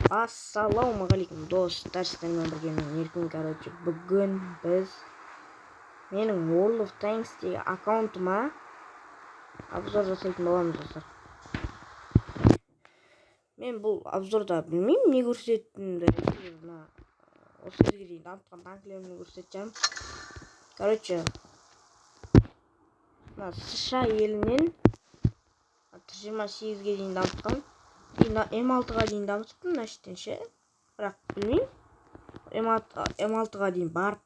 Ассалаумағалейкум достар, сіздермен бірге мен Еркін. Бүгін біз менің World of Tanks'тегі аккаунтыма обзор жасайтын боламыз достар. Мен бұл обзорда білмеймін не көрсететінімді. Осы жерге дейін дамытқан танкілерімді көрсетeceğim. США елінен Т-28-ге дейін дамытқан. М6-ға дейін дамытыппын әштенше, бірақ білмеймін. М6-ға дейін барып,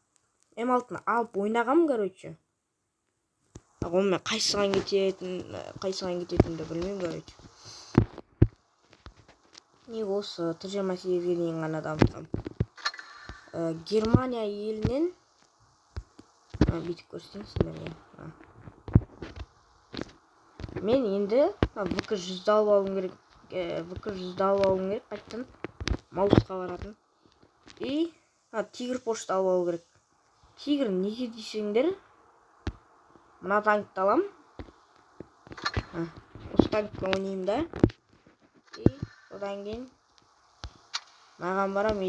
М6-ны алып ойнағам, онымен қайсыған кететінді білмеймін, Не осы Т-28-ге дейін ғана дамытқам. Германия елінен бүйтіп көрсетейін сіздерге. Мен енді ВК-100-ді алып алуым керек. Қайттан маусқа баратын. Тигр почта алып алу керек. Тигр неге дейсеңдер, мына танкты алам. Осы танкты ойнайым да. Одан кейін маған барам.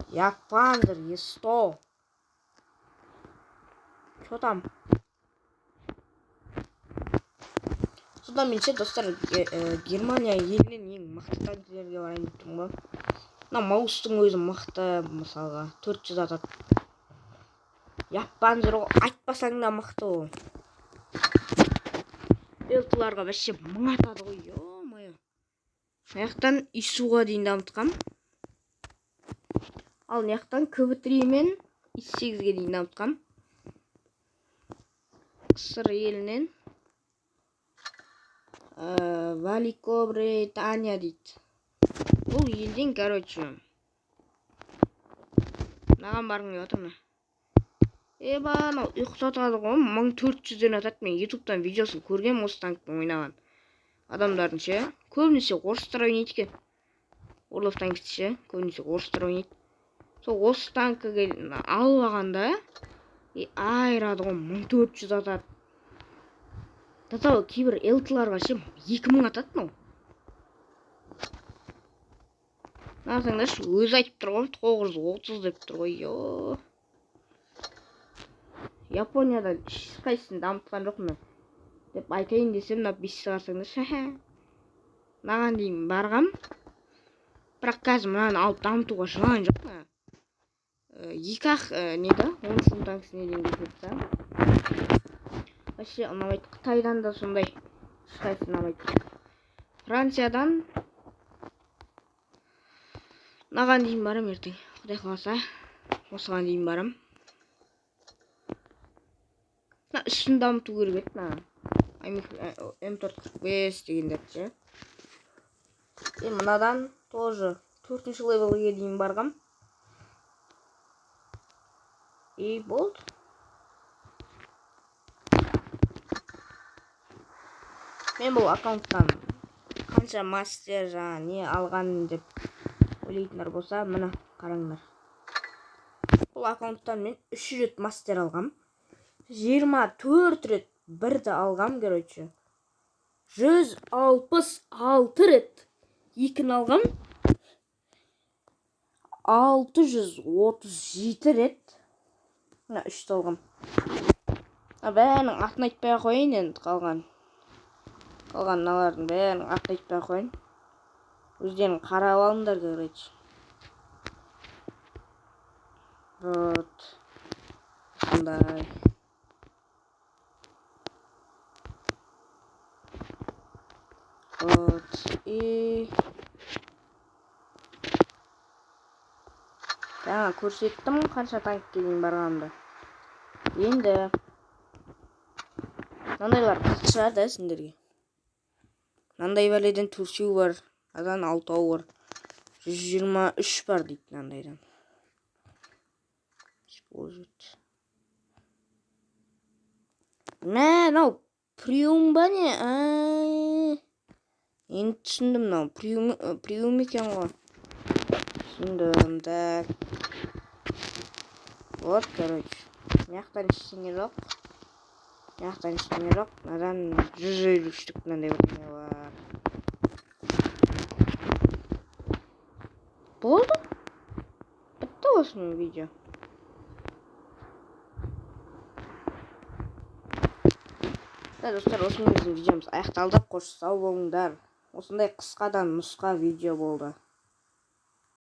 Якпанзер Е100. Что там? Содан мен достар, Германия елінен ең мықты танкілерге барайын деп тұрмын. Мына маустың өзі мықты, мысалға 400 атады. Якпанзер айтпасаң да мықты ол. Элтыларға вообще 1000 атады ғой, ё-моё. Аяқтан ИСУға дейін дамытқам. Ал аяқтан КВ3 мен ИС-8-ге дейін дамытқам. Сыр елінен Великобритания дейді. Бұл елден, маған барғым келіп отыр ма? Анау ұйықтатады ғой, 1400-ден атады. Мен ютубтан видеосын көргем осы танкпен ойнаған адамдардың ше. Көбінесе орыстар ойнайды екен. World of Tanks ше, көбінесе орыстар ойнайды. Сол осы танкіге алып алғанда айырады ғой, 1400 атады. Татау кейбір элтыларға ше 2000 атады мынау. Насаңдаршы, өзі айтып тұр ғой, 930 деп тұр ғой, ё. Японияда ешқайсысын дамытқан жоқ мен деп айтайын десем, бесті қарсаңдаршы. Маған дейін барғам. Бірақ қазір мынаны алып дамытуға жылан жоқ. Екі-ақ неді, 13 танкісіне дейін кетеді. Вообще ұнамайды. Қытайдан да сондай ешқайсысы ұнамайды. Франциядан маған дейін барам ертең. Құдай қаласа, осыған дейін барам. Үстін дамыту керек еді. М445 дегендерді. Мынадан тоже 4-ші левелге дейін барғам. Болды. Мен бұл аккаунттан қанша мастер не алған деп ойлайтындар болса, мына қараңдар. Бұл аккаунттан мен 3 рет мастер алғам. 24 рет бірді алғам, 166 рет екіні алғам. 637 рет мына 3-ті алғам. Бәрінің атын айтпай қойын енді, қалған мыналардың бәрінің атын айтпай қойын. Өздерің қарап алыңдар, Вот. Сондай. Вот. Жаңа көрсеттім қанша танкке дейін барғанымды. Енді мынандайлар қызық шығар да сендерге. Мынандай бәледен 4-еу бар, адан 6-ау бар. 123 бар дейді мынандайдан. Мынау приум ба не? Енді түсіндім, мынау приум екен ғой. Түсіндім, так. Вот, мияқтан ештеңе жоқ. Надан 153-тік мынандай бірдеңе бар. болды. Бітті осымен видео. Достар, осымен біздің видеомыз аяқталды. Қош сау болыңдар. Осындай қысқадан нұсқа видео болды.